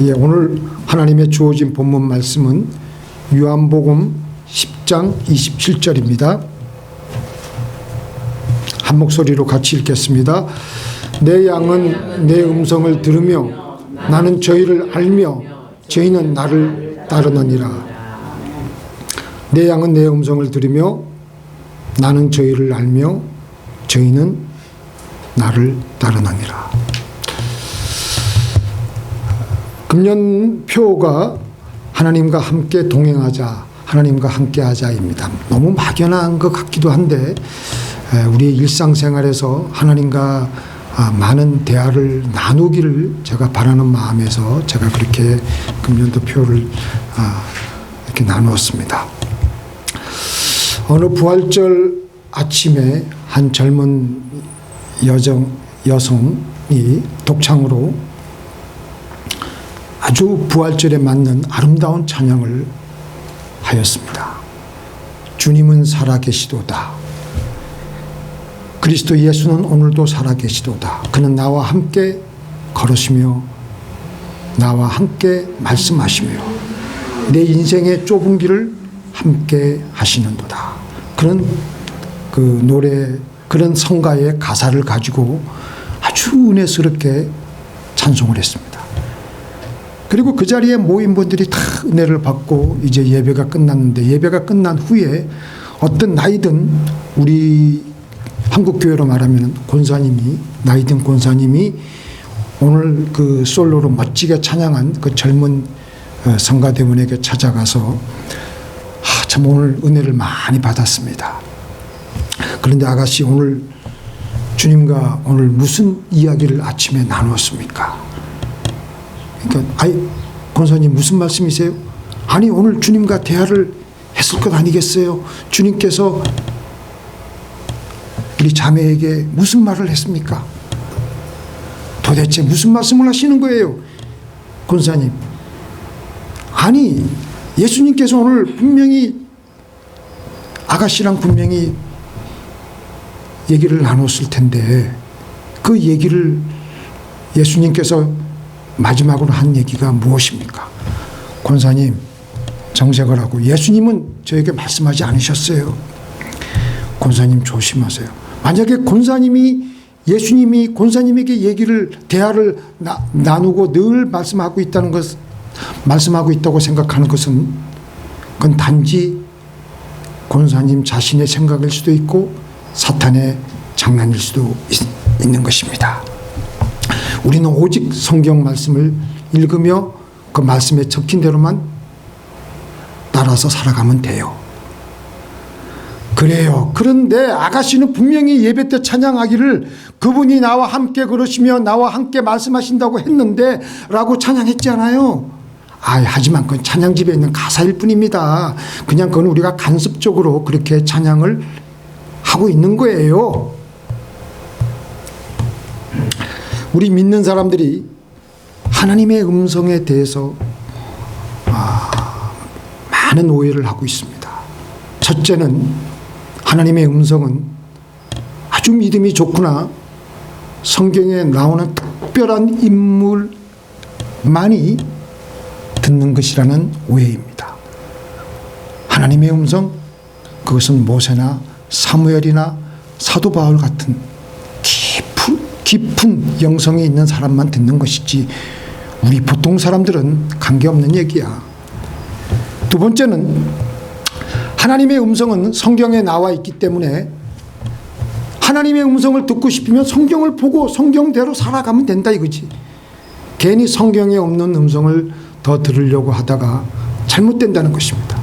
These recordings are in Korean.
예, 오늘 하나님의 주어진 본문 말씀은 요한복음 10장 27절입니다. 한 목소리로 같이 읽겠습니다. 내 양은 내 음성을 들으며 나는 저희를 알며 저희는 나를 따르느니라. 내 양은 내 음성을 들으며 나는 저희를 알며 저희는 나를 따르느니라. 금년표가 하나님과 함께 동행하자, 하나님과 함께 하자입니다. 너무 막연한 것 같기도 한데 우리의 일상생활에서 하나님과 많은 대화를 나누기를 제가 바라는 마음에서 제가 그렇게 금년도표를 이렇게 나누었습니다. 어느 부활절 아침에 한 젊은 여성이 독창으로 아주 부활절에 맞는 아름다운 찬양을 하였습니다. 주님은 살아계시도다. 그리스도 예수는 오늘도 살아계시도다. 그는 나와 함께 걸으시며 나와 함께 말씀하시며 내 인생의 좁은 길을 함께 하시는도다. 그런 그 노래, 그런 성가의 가사를 가지고 아주 은혜스럽게 찬송을 했습니다. 그리고 그 자리에 모인 분들이 다 은혜를 받고 이제 예배가 끝났는데, 예배가 끝난 후에 어떤 나이든 우리 한국교회로 말하면 권사님이, 나이든 권사님이 오늘 그 솔로로 멋지게 찬양한 그 젊은 성가대원에게 찾아가서 참 오늘 은혜를 많이 받았습니다. 그런데 아가씨, 오늘 주님과 오늘 무슨 이야기를 아침에 나누었습니까? 그러니까 아이, 권사님 무슨 말씀이세요? 아니, 오늘 주님과 대화를 했을 것 아니겠어요? 주님께서 우리 자매에게 무슨 말을 했습니까? 도대체 무슨 말씀을 하시는 거예요? 권사님, 아니, 예수님께서 오늘 분명히 아가씨랑 분명히 얘기를 나눴을 텐데 그 얘기를 예수님께서 마지막으로 한 얘기가 무엇입니까? 권사님, 정색을 하고, 예수님은 저에게 말씀하지 않으셨어요. 권사님 조심하세요. 만약에 예수님이 권사님에게 대화를 나누고 늘 말씀하고 있다고 생각하는 것은 그건 단지 권사님 자신의 생각일 수도 있고 사탄의 장난일 수도 있는 것입니다. 우리는 오직 성경 말씀을 읽으며 그 말씀에 적힌 대로만 따라서 살아가면 돼요. 그래요. 그런데 아가씨는 분명히 예배 때 찬양하기를 그분이 나와 함께 걸으시며 나와 함께 말씀하신다고 했는데 라고 찬양했잖아요. 하지만 그건 찬양집에 있는 가사일 뿐입니다. 그냥 그건 우리가 간섭적으로 그렇게 찬양을 하고 있는 거예요. 우리 믿는 사람들이 하나님의 음성에 대해서 많은 오해를 하고 있습니다. 첫째는 하나님의 음성은 아주 믿음이 좋구나, 성경에 나오는 특별한 인물만이 듣는 것이라는 오해입니다. 하나님의 음성, 그것은 모세나 사무엘이나 사도 바울 같은 깊은 영성이 있는 사람만 듣는 것이지 우리 보통 사람들은 관계없는 얘기야. 두 번째는 하나님의 음성은 성경에 나와 있기 때문에 하나님의 음성을 듣고 싶으면 성경을 보고 성경대로 살아가면 된다 이거지. 괜히 성경에 없는 음성을 더 들으려고 하다가 잘못된다는 것입니다.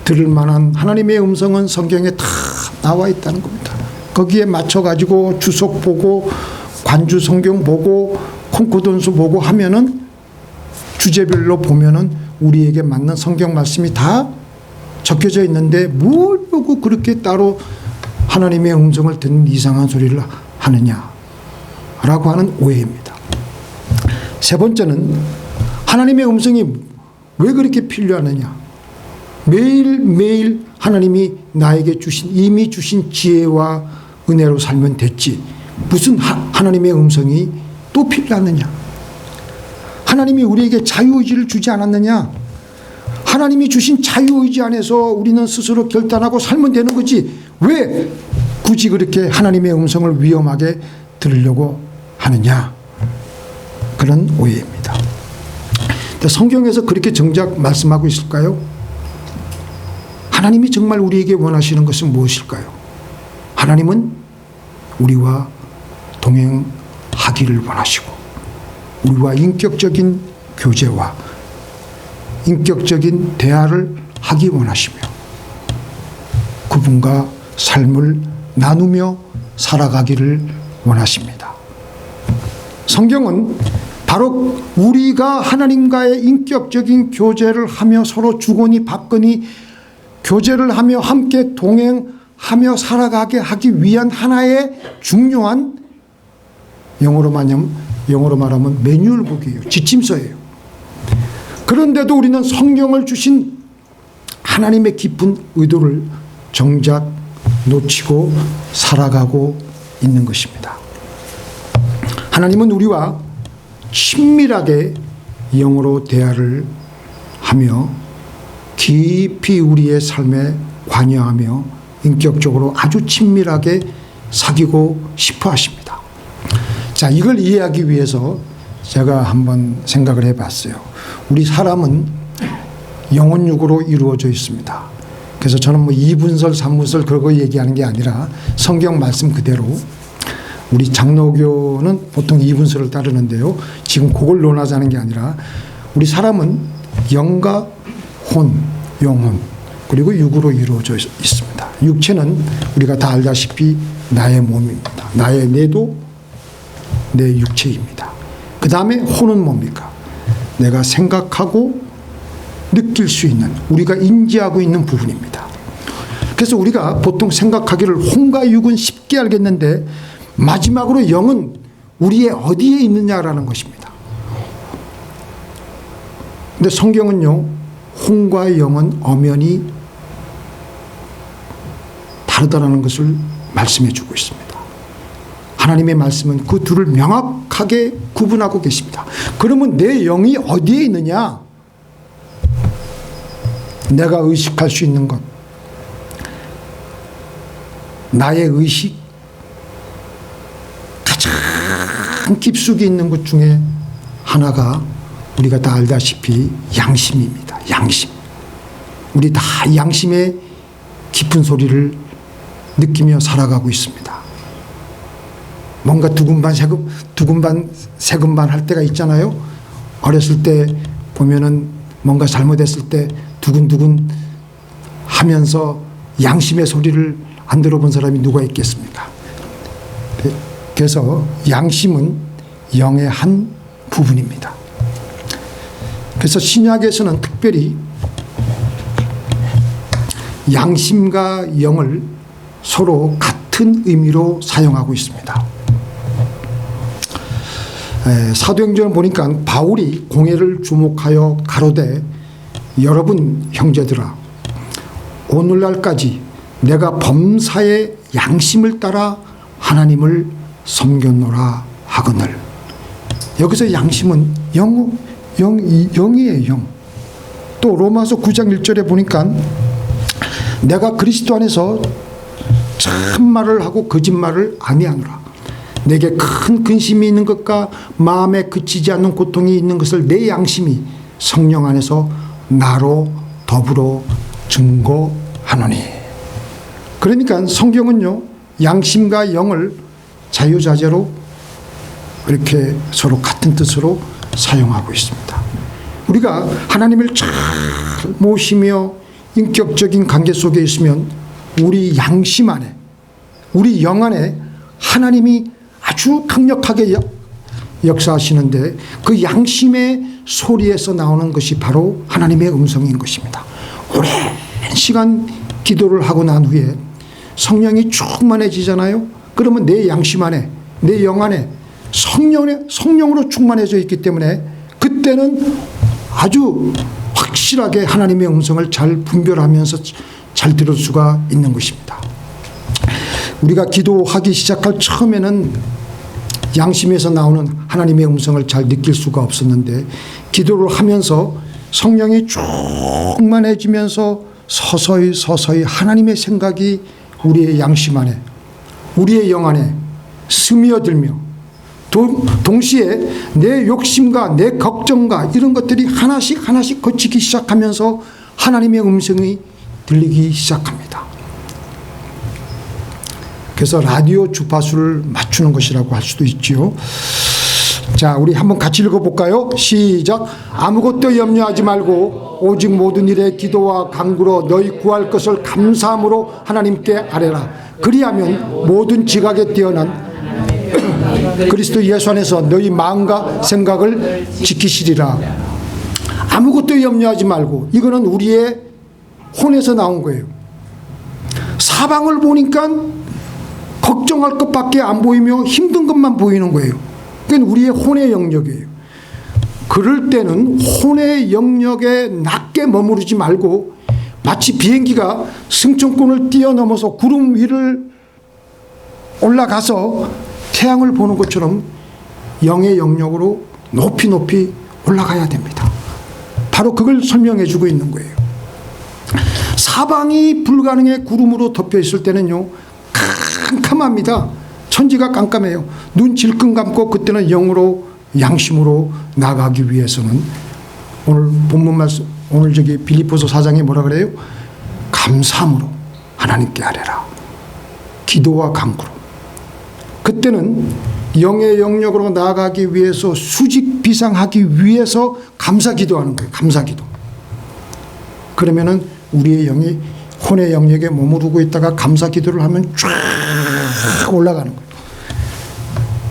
들을 만한 하나님의 음성은 성경에 다 나와 있다는 겁니다. 거기에 맞춰가지고 주석 보고 관주 성경 보고 콩코돈수 보고 하면은 주제별로 보면은 우리에게 맞는 성경 말씀이 다 적혀져 있는데 뭘 보고 그렇게 따로 하나님의 음성을 듣는 이상한 소리를 하느냐라고 하는 오해입니다. 세 번째는 하나님의 음성이 왜 그렇게 필요하느냐. 매일매일 하나님이 나에게 이미 주신 지혜와 은혜로 살면 됐지 무슨 하나님의 음성이 또 필요하느냐. 하나님이 우리에게 자유의지를 주지 않았느냐? 하나님이 주신 자유의지 안에서 우리는 스스로 결단하고 살면 되는 거지. 왜 굳이 그렇게 하나님의 음성을 위험하게 들으려고 하느냐? 그런 오해입니다. 성경에서 그렇게 정작 말씀하고 있을까요? 하나님이 정말 우리에게 원하시는 것은 무엇일까요? 하나님은 우리와 동행하기를 원하시고 우리와 인격적인 교제와 인격적인 대화를 하기 원하시며 그분과 삶을 나누며 살아가기를 원하십니다. 성경은 바로 우리가 하나님과의 인격적인 교제를 하며 서로 주거니 받거니 교제를 하며 함께 동행하며 살아가게 하기 위한 하나의 중요한 영어로 말하면 매뉴얼북이에요. 지침서예요. 그런데도 우리는 성경을 주신 하나님의 깊은 의도를 정작 놓치고 살아가고 있는 것입니다. 하나님은 우리와 친밀하게 영으로 대화를 하며 깊이 우리의 삶에 관여하며 인격적으로 아주 친밀하게 사귀고 싶어 하십니다. 자, 이걸 이해하기 위해서 제가 한번 생각을 해봤어요. 우리 사람은 영혼육으로 이루어져 있습니다. 그래서 저는 뭐 2분설, 3분설 그런 거 얘기하는 게 아니라 성경 말씀 그대로 우리 장로교는 보통 2분설을 따르는데요. 지금 그걸 논하자는 게 아니라 우리 사람은 영과 혼, 영혼 그리고 육으로 이루어져 있습니다. 육체는 우리가 다 알다시피 나의 몸입니다. 나의 뇌도 내 육체입니다. 그 다음에 혼은 뭡니까? 내가 생각하고 느낄 수 있는 우리가 인지하고 있는 부분입니다. 그래서 우리가 보통 생각하기를 혼과 육은 쉽게 알겠는데 마지막으로 영은 우리의 어디에 있느냐라는 것입니다. 근데 성경은요, 혼과 영은 엄연히 다르다는 것을 말씀해 주고 있습니다. 하나님의 말씀은 그 둘을 명확하게 구분하고 계십니다. 그러면 내 영이 어디에 있느냐? 내가 의식할 수 있는 것, 나의 의식, 가장 깊숙이 있는 것 중에 하나가 우리가 다 알다시피 양심입니다. 양심. 우리 다 양심의 깊은 소리를 느끼며 살아가고 있습니다. 뭔가 두근반 세근반 할 때가 있잖아요. 어렸을 때 보면은 뭔가 잘못했을 때 두근두근 하면서 양심의 소리를 안 들어본 사람이 누가 있겠습니까? 그래서 양심은 영의 한 부분입니다. 그래서 신약에서는 특별히 양심과 영을 서로 같은 의미로 사용하고 있습니다. 사도행전을 보니까 바울이 공회를 주목하여 가로되 여러분 형제들아 오늘날까지 내가 범사의 양심을 따라 하나님을 섬겼노라 하거늘. 여기서 양심은 영이에요. 영. 또 로마서 9장 1절에 보니까 내가 그리스도 안에서 참말을 하고 거짓말을 아니하노라. 내게 큰 근심이 있는 것과 마음에 그치지 않는 고통이 있는 것을 내 양심이 성령 안에서 나로 더불어 증거하노니. 그러니까 성경은요, 양심과 영을 자유자재로 이렇게 서로 같은 뜻으로 사용하고 있습니다. 우리가 하나님을 잘 모시며 인격적인 관계 속에 있으면 우리 양심 안에, 우리 영 안에 하나님이 아주 강력하게 역사하시는데 그 양심의 소리에서 나오는 것이 바로 하나님의 음성인 것입니다. 오랜 시간 기도를 하고 난 후에 성령이 충만해지잖아요. 그러면 내 양심 안에, 내 영 안에 성령으로 충만해져 있기 때문에 그때는 아주 확실하게 하나님의 음성을 잘 분별하면서 잘 들을 수가 있는 것입니다. 우리가 기도하기 시작할 처음에는 양심에서 나오는 하나님의 음성을 잘 느낄 수가 없었는데 기도를 하면서 성령이 충만해지면서 서서히 하나님의 생각이 우리의 양심 안에, 우리의 영 안에 스며들며 동시에 내 욕심과 내 걱정과 이런 것들이 하나씩 거치기 시작하면서 하나님의 음성이 들리기 시작합니다. 그래서 라디오 주파수를 맞추는 것이라고 할 수도 있지요. 자, 우리 한번 같이 읽어볼까요? 시작. 아무것도 염려하지 말고 오직 모든 일에 기도와 간구로 너희 구할 것을 감사함으로 하나님께 아뢰라. 그리하면 모든 지각에 뛰어난 그리스도 예수 안에서 너희 마음과 생각을 지키시리라. 아무것도 염려하지 말고, 이거는 우리의 혼에서 나온 거예요. 사방을 보니까 걱정할 것밖에 안 보이며 힘든 것만 보이는 거예요. 그건 우리의 혼의 영역이에요. 그럴 때는 혼의 영역에 낮게 머무르지 말고 마치 비행기가 승천권을 뛰어넘어서 구름 위를 올라가서 태양을 보는 것처럼 영의 영역으로 높이 올라가야 됩니다. 바로 그걸 설명해 주고 있는 거예요. 사방이 불가능의 구름으로 덮여 있을 때는요, 캄캄합니다. 천지가 깜깜해요. 눈 질끈 감고 그때는 영으로, 양심으로 나가기 위해서는 오늘 본문 말씀, 오늘 저기 빌립보서 4장에 뭐라 그래요? 감사함으로 하나님께 아뢰라. 기도와 간구로. 그때는 영의 영역으로 나아가기 위해서 수직비상하기 위해서 감사기도하는 거예요. 감사기도. 그러면은 우리의 영이 혼의 영역에 머무르고 있다가 감사기도를 하면 쫙 올라가는 거예요.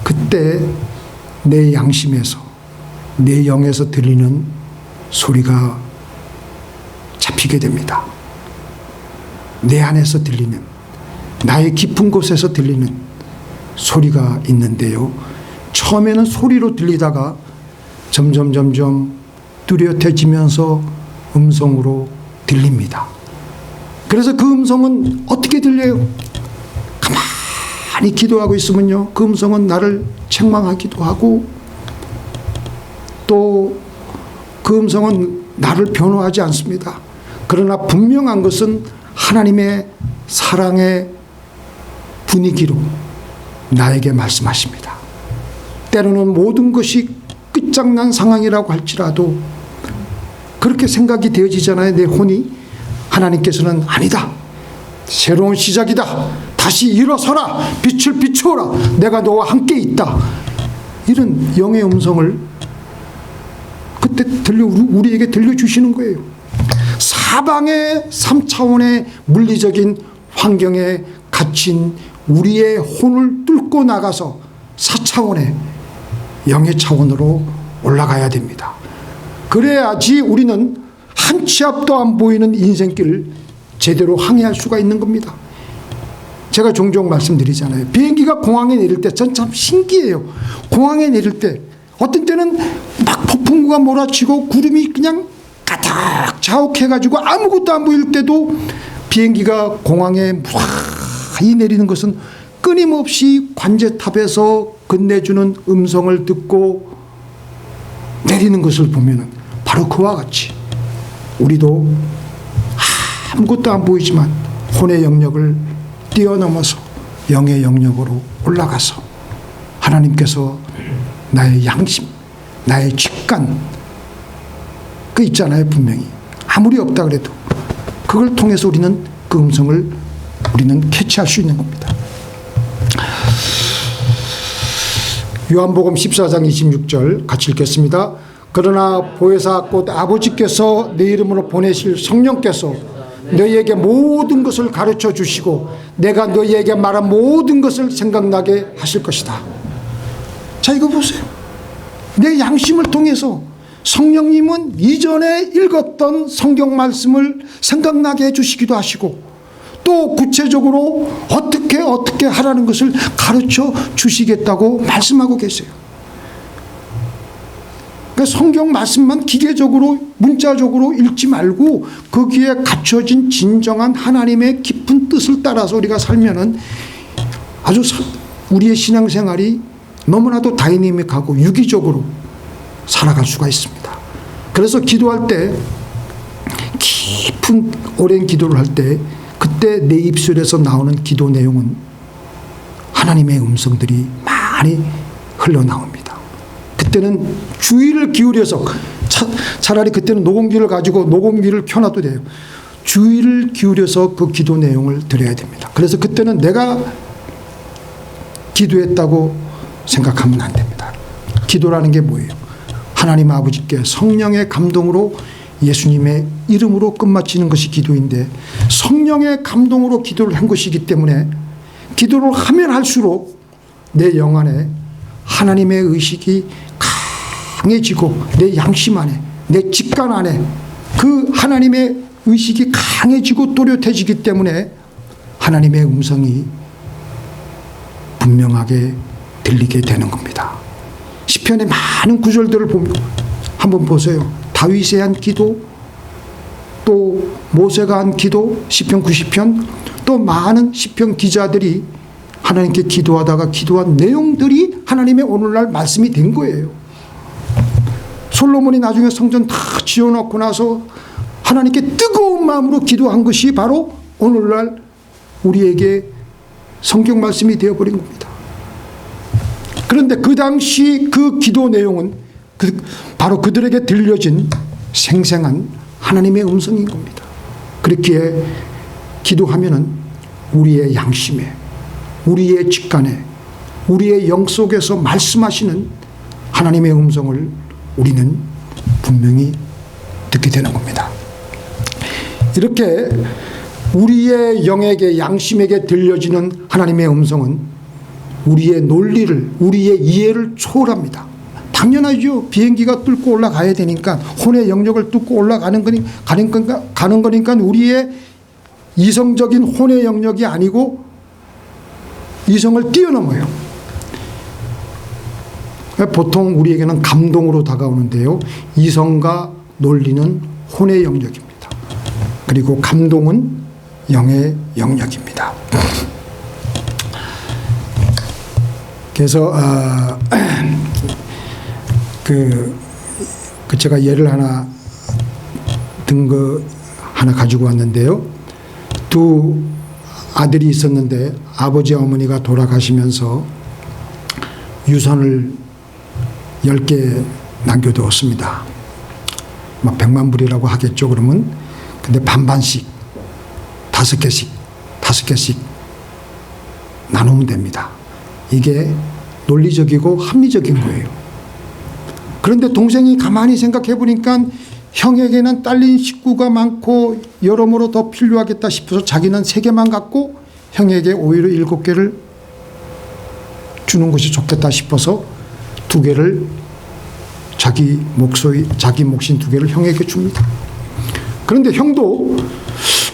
그때 내 양심에서, 내 영에서 들리는 소리가 잡히게 됩니다. 내 안에서 들리는, 나의 깊은 곳에서 들리는 소리가 있는데요, 처음에는 소리로 들리다가 점점 뚜렷해지면서 음성으로 들립니다. 그래서 그 음성은 어떻게 들려요? 가만히 기도하고 있으면요, 그 음성은 나를 책망하기도 하고 또 그 음성은 나를 변호하지 않습니다. 그러나 분명한 것은 하나님의 사랑의 분위기로 나에게 말씀하십니다. 때로는 모든 것이 끝장난 상황이라고 할지라도 그렇게 생각이 되어지잖아요. 내 혼이. 하나님께서는 아니다, 새로운 시작이다, 다시 일어서라, 빛을 비추어라, 내가 너와 함께 있다, 이런 영의 음성을 그때 우리에게 들려주시는 거예요. 사방의 3차원의 물리적인 환경에 갇힌 우리의 혼을 뚫고 나가서 4차원의 영의 차원으로 올라가야 됩니다. 그래야지 우리는 한 치 앞도 안 보이는 인생길을 제대로 항해할 수가 있는 겁니다. 제가 종종 말씀드리잖아요. 비행기가 공항에 내릴 때 전 참 신기해요. 공항에 내릴 때 어떤 때는 막 폭풍우가 몰아치고 구름이 그냥 가득 자욱해가지고 아무것도 안 보일 때도 비행기가 공항에 무사히 내리는 것은 끊임없이 관제탑에서 건네주는 음성을 듣고 내리는 것을 보면 바로 그와 같이 우리도 아무것도 안 보이지만 혼의 영역을 뛰어넘어서 영의 영역으로 올라가서 하나님께서 나의 양심, 나의 직관, 그 있잖아요. 분명히 아무리 없다 그래도 그걸 통해서 우리는 그 음성을 우리는 캐치할 수 있는 겁니다. 요한복음 14장 26절 같이 읽겠습니다. 그러나 보혜사 곧 아버지께서 내 이름으로 보내실 성령께서 너희에게 모든 것을 가르쳐 주시고 내가 너희에게 말한 모든 것을 생각나게 하실 것이다. 자, 이거 보세요. 내 양심을 통해서 성령님은 이전에 읽었던 성경 말씀을 생각나게 해주시기도 하시고 또 구체적으로 어떻게 하라는 것을 가르쳐 주시겠다고 말씀하고 계세요. 그러니까 성경 말씀만 기계적으로 문자적으로 읽지 말고 거기에 갖춰진 진정한 하나님의 깊은 뜻을 따라서 우리가 살면은 아주 우리의 신앙생활이 너무나도 다이내믹하고 유기적으로 살아갈 수가 있습니다. 그래서 기도할 때 깊은 오랜 기도를 할 때 그때 내 입술에서 나오는 기도 내용은 하나님의 음성들이 많이 흘러나옵니다. 그때는 주의를 기울여서 차라리 그때는 녹음기를 가지고 녹음기를 켜놔도 돼요. 주의를 기울여서 그 기도 내용을 드려야 됩니다. 그래서 그때는 내가 기도했다고 생각하면 안 됩니다. 기도라는 게 뭐예요? 하나님 아버지께 성령의 감동으로 예수님의 이름으로 끝마치는 것이 기도인데 성령의 감동으로 기도를 한 것이기 때문에 기도를 하면 할수록 내 영 안에 하나님의 의식이 강해지고 내 양심 안에 내 직관 안에 그 하나님의 의식이 강해지고 또렷해지기 때문에 하나님의 음성이 분명하게 들리게 되는 겁니다. 시편의 많은 구절들을 보면 한번 보세요. 다윗의 한 기도, 또 모세가 한 기도, 시편 90편, 또 많은 시편 기자들이 하나님께 기도하다가 기도한 내용들이 하나님의 오늘날 말씀이 된 거예요. 솔로몬이 나중에 성전 다 지어놓고 나서 하나님께 뜨거운 마음으로 기도한 것이 바로 오늘날 우리에게 성경 말씀이 되어버린 겁니다. 그런데 그 당시 그 기도 내용은 바로 그들에게 들려진 생생한 하나님의 음성인 겁니다. 그렇기에 기도하면은 우리의 양심에, 우리의 직관에, 우리의 영 속에서 말씀하시는 하나님의 음성을 우리는 분명히 듣게 되는 겁니다. 이렇게 우리의 영에게, 양심에게 들려지는 하나님의 음성은 우리의 논리를, 우리의 이해를 초월합니다. 당연하죠. 비행기가 뚫고 올라가야 되니까, 혼의 영역을 뚫고 올라가는 거니까 우리의 이성적인 혼의 영역이 아니고 이성을 뛰어넘어요. 보통 우리에게는 감동으로 다가오는데요, 이성과 논리는 혼의 영역입니다. 그리고 감동은 영의 영역입니다. 그래서 제가 예를 하나 든 거 하나 가지고 왔는데요. 두 아들이 있었는데 아버지 어머니가 돌아가시면서 유산을 10개 남겨두었습니다. 막 100만 불이라고 하겠죠, 그러면. 근데 반반씩 5개씩 나누면 됩니다. 이게 논리적이고 합리적인 거예요. 그런데 동생이 가만히 생각해 보니까 형에게는 딸린 식구가 많고 여러모로 더 필요하겠다 싶어서 자기는 3개만 갖고 형에게 오히려 7개를 주는 것이 좋겠다 싶어서 2개를 자기 몫인 2개를 형에게 줍니다. 그런데 형도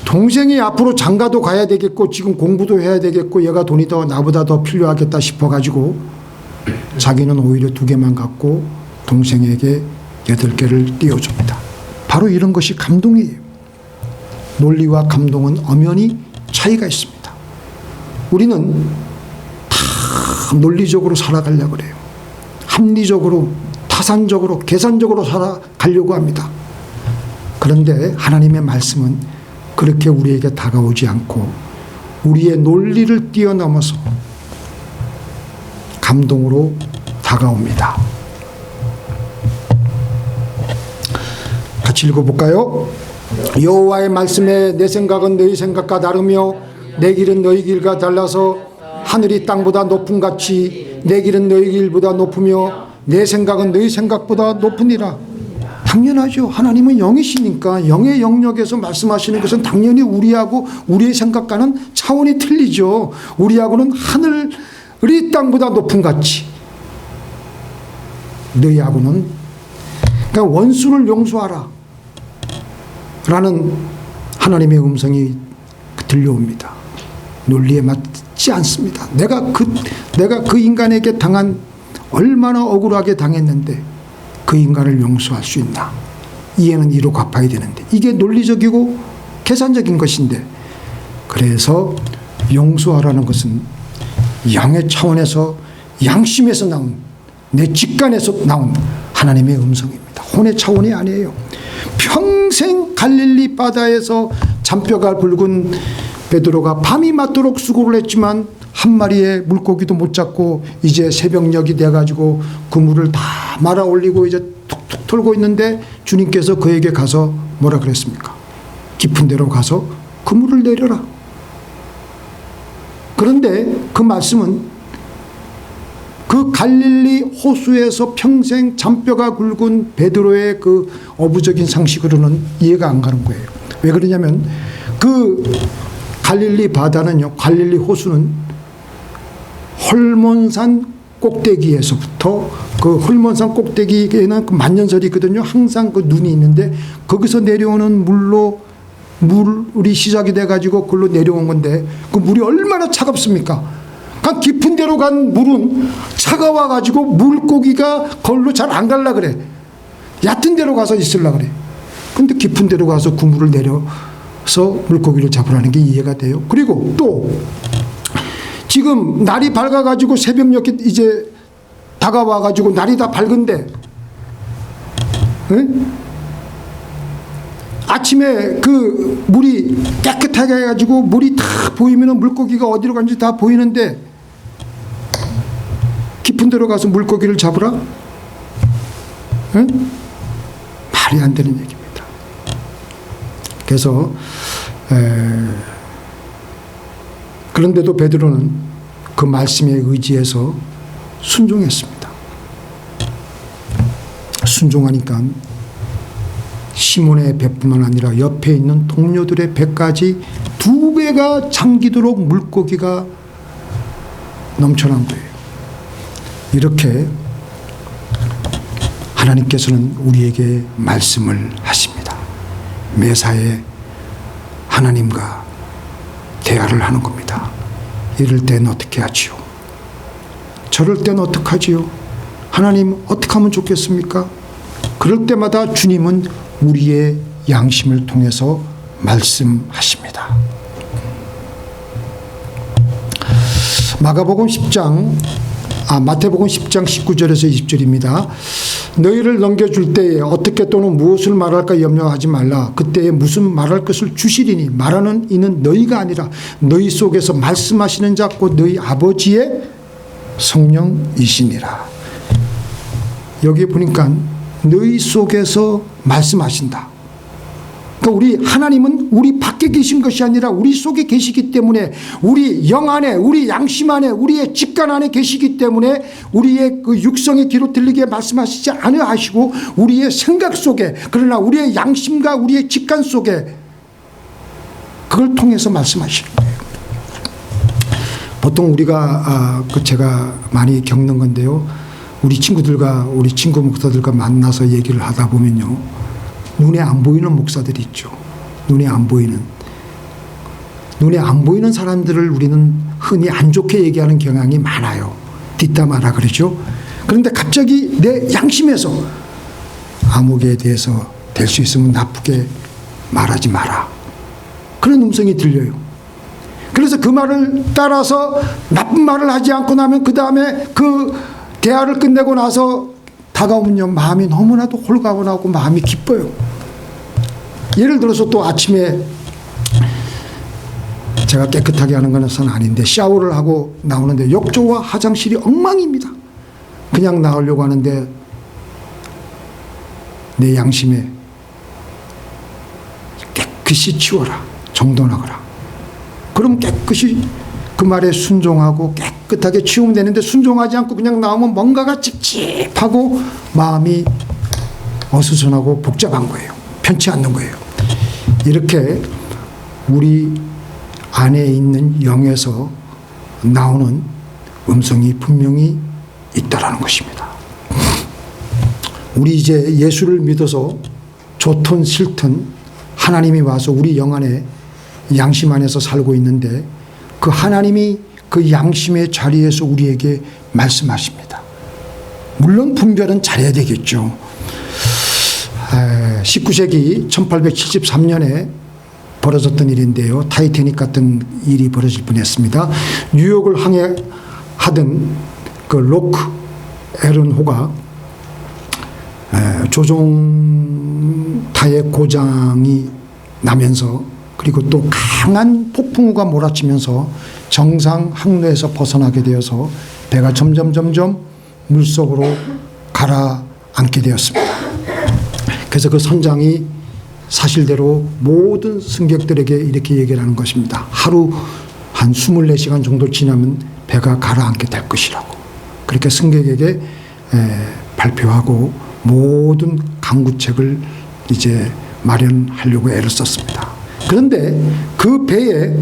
동생이 앞으로 장가도 가야 되겠고 지금 공부도 해야 되겠고 얘가 돈이 더 나보다 더 필요하겠다 싶어가지고 자기는 오히려 2개만 갖고 동생에게 8개를 띄워줍니다. 바로 이런 것이 감동이에요. 논리와 감동은 엄연히 차이가 있습니다. 우리는 다 논리적으로 살아가려고 그래요. 합리적으로, 타산적으로, 계산적으로 살아가려고 합니다. 그런데 하나님의 말씀은 그렇게 우리에게 다가오지 않고 우리의 논리를 뛰어넘어서 감동으로 다가옵니다. 같이 읽어볼까요? 여호와의 말씀에 내 생각은 너희 생각과 다르며 내 길은 너희 길과 달라서 하늘이 땅보다 높음 같이 내 길은 너희 길보다 높으며 내 생각은 너희 생각보다 높으니라. 당연하죠. 하나님은 영이시니까 영의 영역에서 말씀하시는 것은 당연히 우리하고 우리의 생각과는 차원이 틀리죠. 우리하고는 하늘이 땅보다 높음 같이, 너희하고는 그러니까 원수를 용서하라 라는 하나님의 음성이 들려옵니다. 논리에 맞지 않습니다. 내가 그 인간에게 당한, 얼마나 억울하게 당했는데 그 인간을 용서할 수 있나? 이해는 이로 갚아야 되는데, 이게 논리적이고 계산적인 것인데, 그래서 용서하라는 것은 영의 차원에서 양심에서 나온, 내 직관에서 나온 하나님의 음성입니다. 혼의 차원이 아니에요. 평생 갈릴리 바다에서 잔뼈가 붉은 베드로가 밤이 맞도록 수고를 했지만 한 마리의 물고기도 못 잡고 이제 새벽녘이 돼가지고 그 물을 다 말아 올리고 이제 툭툭 털고 있는데 주님께서 그에게 가서 뭐라 그랬습니까? 깊은 데로 가서 그물을 내려라. 그런데 그 말씀은 그 갈릴리 호수에서 평생 잔뼈가 굵은 베드로의 그 어부적인 상식으로는 이해가 안 가는 거예요. 왜 그러냐면 그 갈릴리 바다는요, 갈릴리 호수는 헐몬산 꼭대기에서부터 그 헐몬산 꼭대기에는 그 만년설이거든요. 항상 그 눈이 있는데 거기서 내려오는 물이 시작이 돼가지고 그걸로 내려온 건데 그 물이 얼마나 차갑습니까? 그 깊은 데로 간 물은 차가워가지고 물고기가 걸로 잘 안 갈라 그래. 얕은 데로 가서 있으려 그래. 근데 깊은 데로 가서 그 물을 내려서 물고기를 잡으라는 게 이해가 돼요. 그리고 또 지금 날이 밝아가지고 새벽녘에 이제 다가와가지고 날이 다 밝은데 아침에 그 물이 깨끗하게 해가지고 물이 다 보이면 물고기가 어디로 간지 다 보이는데 깊은 데로 가서 물고기를 잡으라? 말이 안 되는 얘기입니다. 그래서 그런데도 베드로는 그 말씀에 의지해서 순종했습니다. 순종하니까 시몬의 배뿐만 아니라 옆에 있는 동료들의 배까지 2배가 잠기도록 물고기가 넘쳐난 거예요. 이렇게 하나님께서는 우리에게 말씀을 하십니다. 매사에 하나님과 대화를 하는 겁니다. 이럴 땐 어떻게 하지요? 저럴 땐 어떻게 하지요? 하나님 어떻게 하면 좋겠습니까? 그럴 때마다 주님은 우리의 양심을 통해서 말씀하십니다. 마태복음 10장 19절에서 20절입니다. 너희를 넘겨줄 때에 어떻게 또는 무엇을 말할까 염려하지 말라. 그때에 무슨 말할 것을 주시리니 말하는 이는 너희가 아니라 너희 속에서 말씀하시는 자 곧 너희 아버지의 성령이시니라. 여기 보니까 너희 속에서 말씀하신다. 그러니까 우리 하나님은 우리 밖에 계신 것이 아니라 우리 속에 계시기 때문에 우리 영 안에, 우리 양심 안에, 우리의 직관 안에 계시기 때문에 우리의 그 육성의 귀로 들리게 말씀하시지 않으시고 우리의 생각 속에, 그러나 우리의 양심과 우리의 직관 속에 그걸 통해서 말씀하시는 거예요. 보통 우리가 제가 많이 겪는 건데요. 우리 친구 목사들과 만나서 얘기를 하다 보면요. 눈에 안 보이는 목사들이 있죠. 눈에 안 보이는 사람들을 우리는 흔히 안 좋게 얘기하는 경향이 많아요. 뒷담화라 그러죠. 그런데 갑자기 내 양심에서 아무개에 대해서 될 수 있으면 나쁘게 말하지 마라. 그런 음성이 들려요. 그래서 그 말을 따라서 나쁜 말을 하지 않고 나면 그 다음에 그 대화를 끝내고 나서 다가오면요. 마음이 너무나도 홀가분하고 마음이 기뻐요. 예를 들어서 또 아침에 제가 깨끗하게 하는 것은 아닌데 샤워를 하고 나오는데 욕조와 화장실이 엉망입니다. 그냥 나오려고 하는데 내 양심에 깨끗이 치워라. 정돈하거라. 그럼 깨끗이 그 말에 순종하고 깨끗하게 치우면 되는데 순종하지 않고 그냥 나오면 뭔가가 찝찝하고 마음이 어수선하고 복잡한 거예요. 편치 않는 거예요. 이렇게 우리 안에 있는 영에서 나오는 음성이 분명히 있다라는 것입니다. 우리 이제 예수를 믿어서 좋든 싫든 하나님이 와서 우리 영 안에 양심 안에서 살고 있는데 그 하나님이 그 양심의 자리에서 우리에게 말씀하십니다. 물론 분별은 잘해야 되겠죠. 19세기 1873년에 벌어졌던 일인데요. 타이타닉 같은 일이 벌어질 뻔했습니다. 뉴욕을 항해하던 그 로크 에른호가 조종타의 고장이 나면서 그리고 또 강한 폭풍우가 몰아치면서 정상 항로에서 벗어나게 되어서 배가 점점 물속으로 가라앉게 되었습니다. 그래서 그 선장이 사실대로 모든 승객들에게 이렇게 얘기를 하는 것입니다. 하루 한 24시간 정도 지나면 배가 가라앉게 될 것이라고. 그렇게 승객에게 발표하고 모든 강구책을 이제 마련하려고 애를 썼습니다. 그런데 그 배에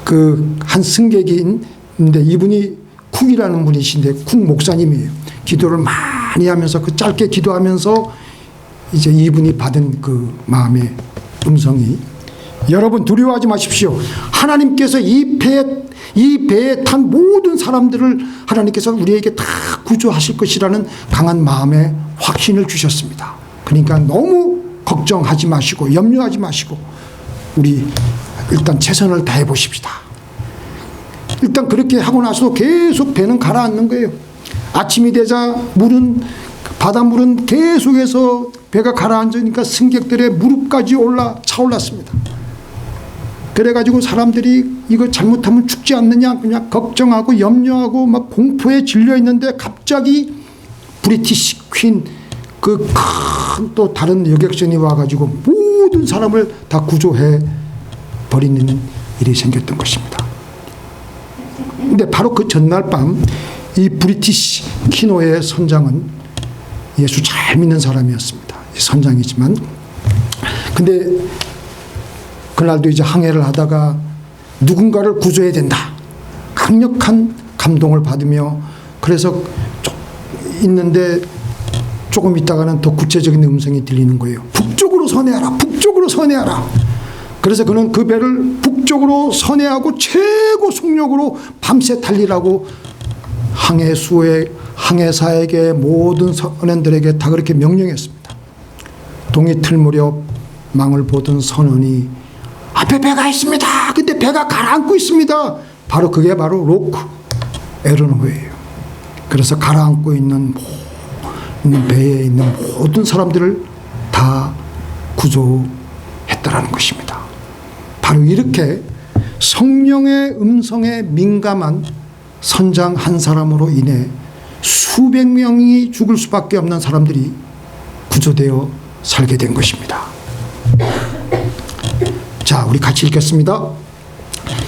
그 한 승객이 있는데 이분이 쿡이라는 분이신데 쿡 목사님이에요. 기도를 많이 하면서 그 짧게 기도하면서 이제 이분이 받은 그 마음의 음성이 여러분 두려워하지 마십시오. 하나님께서 이 배에 탄 모든 사람들을 하나님께서 우리에게 다 구조하실 것이라는 강한 마음의 확신을 주셨습니다. 그러니까 너무 걱정하지 마시고 염려하지 마시고 우리 일단 최선을 다해 보십시다. 일단 그렇게 하고 나서 계속 배는 가라앉는 거예요. 아침이 되자 바닷물은 계속해서 배가 가라앉으니까 승객들의 무릎까지 차올랐습니다. 그래가지고 사람들이 이거 잘못하면 죽지 않느냐 그냥 걱정하고 염려하고 막 공포에 질려 있는데 갑자기 브리티시 퀸 그 큰 또 다른 여객선이 와가지고 모든 사람을 다 구조해 버리는 일이 생겼던 것입니다. 근데 바로 그 전날 밤 이 브리티시 퀸호의 선장은 예수 잘 믿는 사람이었습니다. 선장이지만 근데 그날도 이제 항해를 하다가 누군가를 구조해야 된다. 강력한 감동을 받으며 그래서 있는데 조금 있다가는 더 구체적인 음성이 들리는 거예요. 북쪽으로 선회하라. 북쪽으로 선회하라. 그래서 그는 그 배를 북쪽으로 선회하고 최고 속력으로 밤새 달리라고 항해사에게 모든 선원들에게 다 그렇게 명령했습니다. 동이 틀 무렵 망을 보던 선원이 앞에 배가 있습니다. 근데 배가 가라앉고 있습니다. 그게 바로 로크 에른호예요. 그래서 가라앉고 있는 배에 있는 모든 사람들을 다 구조했다라는 것입니다. 바로 이렇게 성령의 음성에 민감한 선장 한 사람으로 인해 수백 명이 죽을 수밖에 없는 사람들이 구조되어 살게 된 것입니다. 자, 우리 같이 읽겠습니다.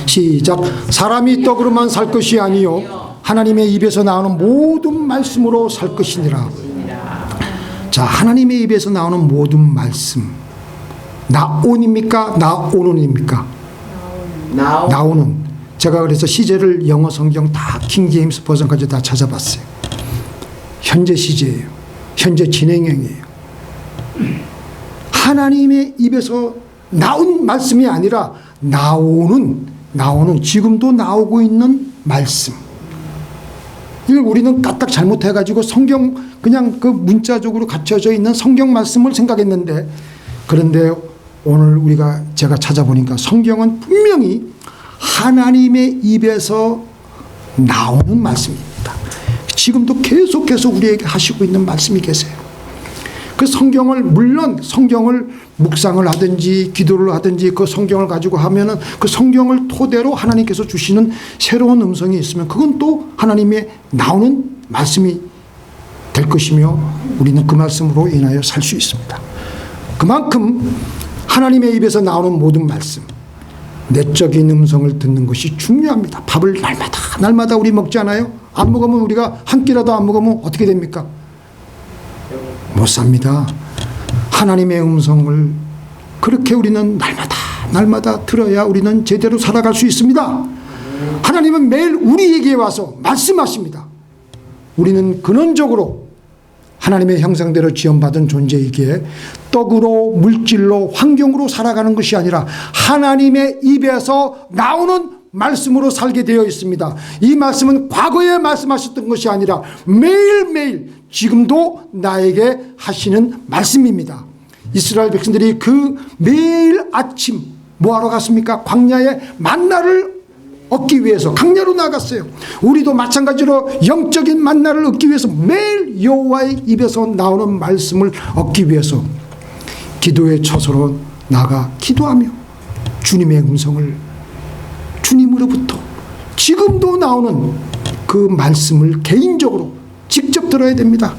시작. 사람이 떡으로만 살 것이 아니요 하나님의 입에서 나오는 모든 말씀으로 살 것이니라. 자, 하나님의 입에서 나오는 모든 말씀. 나온입니까? 나오는입니까? 나오는. 제가 그래서 시제를 영어 성경 다 킹제임스 버전까지 다 찾아봤어요. 현재 시제예요. 현재 진행형이에요. 하나님의 입에서 나온 말씀이 아니라 나오는 지금도 나오고 있는 말씀. 이걸 우리는 까딱 잘못해가지고 성경 그냥 그 문자적으로 갖춰져 있는 성경 말씀을 생각했는데 그런데 오늘 제가 찾아보니까 성경은 분명히 하나님의 입에서 나오는 말씀입니다. 지금도 계속해서 우리에게 하시고 있는 말씀이 계세요. 그 물론 성경을 묵상을 하든지 기도를 하든지 그 성경을 가지고 하면은 그 성경을 토대로 하나님께서 주시는 새로운 음성이 있으면 그건 또 하나님의 나오는 말씀이 될 것이며 우리는 그 말씀으로 인하여 살 수 있습니다. 그만큼 하나님의 입에서 나오는 모든 말씀, 내적인 음성을 듣는 것이 중요합니다. 밥을 날마다 우리 먹지 않아요? 안 먹으면 우리가 한 끼라도 안 먹으면 어떻게 됩니까? 못 삽니다. 하나님의 음성을 그렇게 우리는 날마다 들어야 우리는 제대로 살아갈 수 있습니다. 하나님은 매일 우리에게 와서 말씀하십니다. 우리는 근원적으로 하나님의 형상대로 지원받은 존재이기에 떡으로 물질로 환경으로 살아가는 것이 아니라 하나님의 입에서 나오는 말씀으로 살게 되어 있습니다. 이 말씀은 과거에 말씀하셨던 것이 아니라 매일매일 지금도 나에게 하시는 말씀입니다. 이스라엘 백성들이 그 매일 아침 뭐하러 갔습니까? 광야에 만나를 얻기 위해서 강야로 나갔어요. 우리도 마찬가지로 영적인 만나를 얻기 위해서 매일 여호와의 입에서 나오는 말씀을 얻기 위해서 기도의 처소로 나가 기도하며 주님의 음성을 주님으로부터 지금도 나오는 그 말씀을 개인적으로 직접 들어야 됩니다.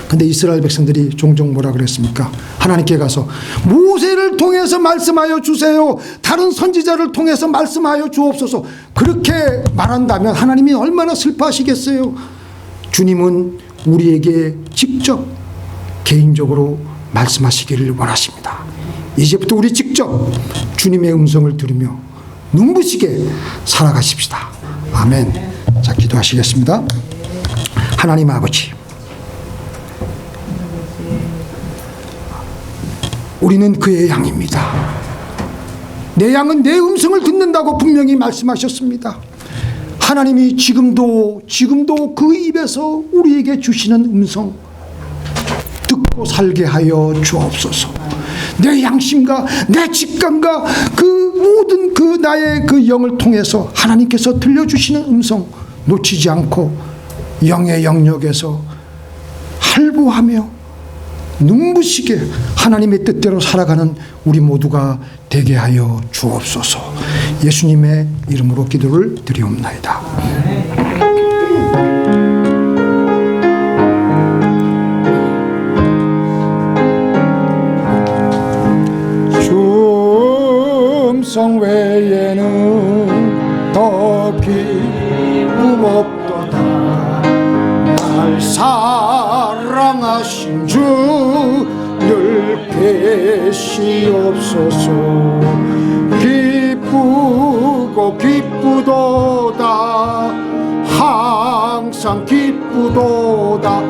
근데 이스라엘 백성들이 종종 뭐라 그랬습니까? 하나님께 가서 모세를 통해서 말씀하여 주세요. 다른 선지자를 통해서 말씀하여 주옵소서. 그렇게 말한다면 하나님이 얼마나 슬퍼하시겠어요? 주님은 우리에게 직접 개인적으로 말씀하시기를 원하십니다. 이제부터 우리 직접 주님의 음성을 들으며 눈부시게 살아가십시다. 아멘. 자, 기도하시겠습니다. 하나님 아버지, 우리는 그의 양입니다. 내 양은 내 음성을 듣는다고 분명히 말씀하셨습니다. 하나님이 지금도 그 입에서 우리에게 주시는 음성 듣고 살게 하여 주옵소서. 내 양심과 내 직감과 그 모든 그 나의 그 영을 통해서 하나님께서 들려주시는 음성 놓치지 않고 영의 영역에서 할보하며 눈부시게 하나님의 뜻대로 살아가는 우리 모두가 되게 하여 주옵소서. 예수님의 이름으로 기도를 드리옵나이다. 주 음성 외에는 더 기쁨 없도다. 날 사랑하신 주 늘 계시옵소서. 기쁘고 기쁘도다. 항상 기쁘도다.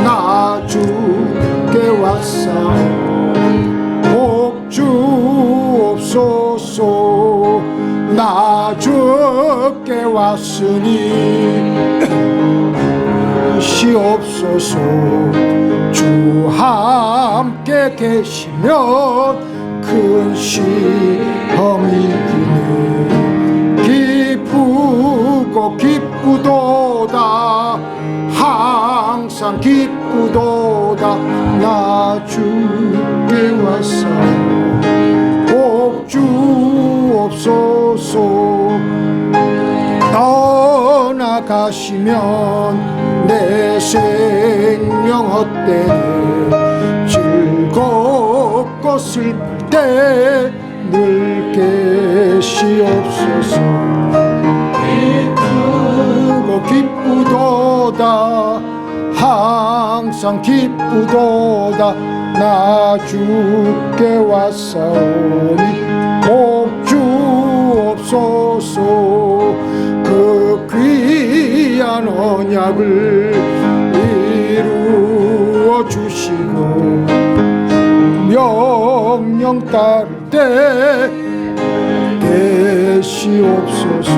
나 주께 왔사오. 복 주옵소서. 나 주께 왔으니 시옵소서. 주 함께 계시면 큰 시험이 이네. 기쁘고 기쁘도다. 항상 기쁘도다. 나 주께 왔사오. 복 주옵소서. 떠나가시면 내 생명 헛되네. 즐겁고 슬플 때 늘 계시옵소서. 기쁘고 기쁘도다. 항상 기쁘도다. 나 주께 왔사오니 복 주옵소서. 그 귀한 언약을 이루어 주시고 명령 따를 때 계시옵소서.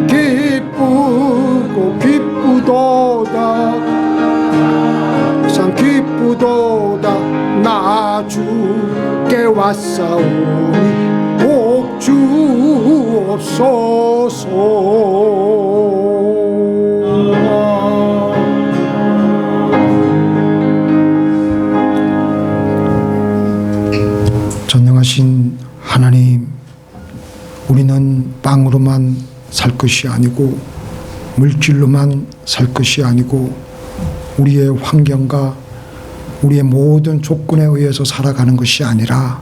기쁘고 기쁘도다. 항상 기쁘도다. 나 주께 왔사오니 복 주옵소서. 전능하신 하나님, 우리는 빵으로만 살 것이 아니고 물질로만 살 것이 아니고 우리의 환경과 우리의 모든 조건에 의해서 살아가는 것이 아니라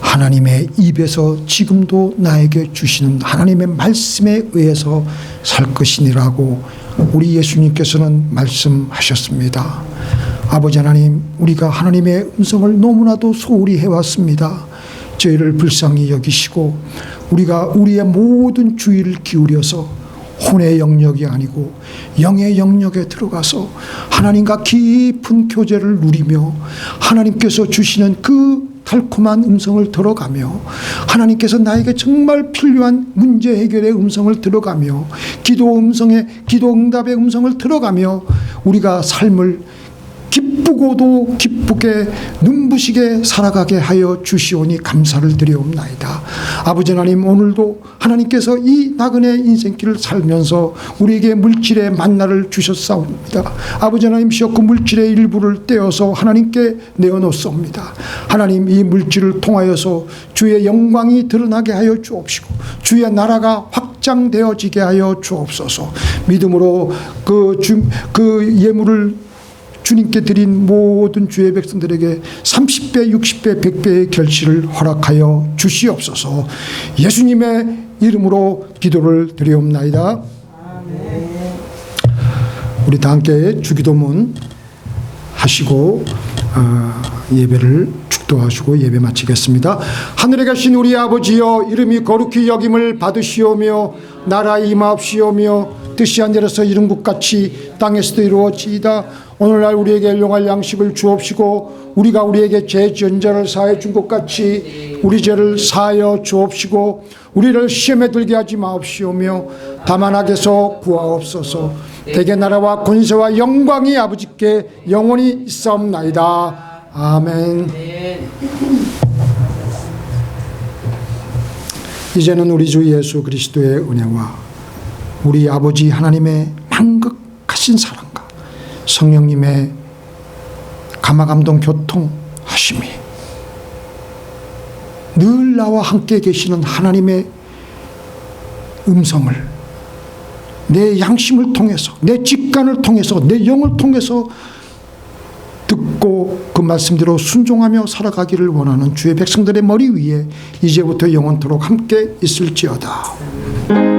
하나님의 입에서 지금도 나에게 주시는 하나님의 말씀에 의해서 살 것이니라고 우리 예수님께서는 말씀하셨습니다. 아버지 하나님, 우리가 하나님의 음성을 너무나도 소홀히 해왔습니다. 저희를 불쌍히 여기시고 우리가 우리의 모든 주의를 기울여서 혼의 영역이 아니고 영의 영역에 들어가서 하나님과 깊은 교제를 누리며 하나님께서 주시는 그 달콤한 음성을 들어가며 하나님께서 나에게 정말 필요한 문제 해결의 음성을 들어가며 기도 응답의 음성을 들어가며 우리가 삶을 기쁘고도 기쁘게 눈부시게 살아가게 하여 주시오니 감사를 드리옵나이다. 아버지 하나님, 오늘도 하나님께서 이 나그네 인생길을 살면서 우리에게 물질의 만나를 주셨사옵니다. 아버지 하나님이시여, 그 물질의 일부를 떼어서 하나님께 내어놓습니다. 하나님, 이 물질을 통하여서 주의 영광이 드러나게 하여 주옵시고 주의 나라가 확장되어지게 하여 주옵소서. 믿음으로 그 예물을 주님께 드린 모든 주의 백성들에게 30배, 60배, 100배의 결실을 허락하여 주시옵소서. 예수님의 이름으로 기도를 드리옵나이다. 우리 다 함께 주기도문 하시고 예배를 축도하시고 예배 마치겠습니다. 하늘에 계신 우리 아버지여, 이름이 거룩히 여김을 받으시오며 나라 임하옵시오며 뜻이 하늘에서 이룬 것 같이 땅에서도 이루어지이다. 오늘날 우리에게 일용할 양식을 주옵시고 우리가 우리에게 죄 지은 자를 사하여 준 것 같이 우리 죄를 사하여 주옵시고 우리를 시험에 들게 하지 마옵시오며 다만 악에서 구하옵소서. 대개 나라와 권세와 영광이 아버지께 영원히 있사옵나이다. 아멘. 이제는 우리 주 예수 그리스도의 은혜와 우리 아버지 하나님의 만극하신 사랑과 성령님의 감화감동 교통하심이 늘 나와 함께 계시는 하나님의 음성을 내 양심을 통해서, 내 직관을 통해서, 내 영을 통해서 듣고 그 말씀대로 순종하며 살아가기를 원하는 주의 백성들의 머리 위에 이제부터 영원토록 함께 있을지어다.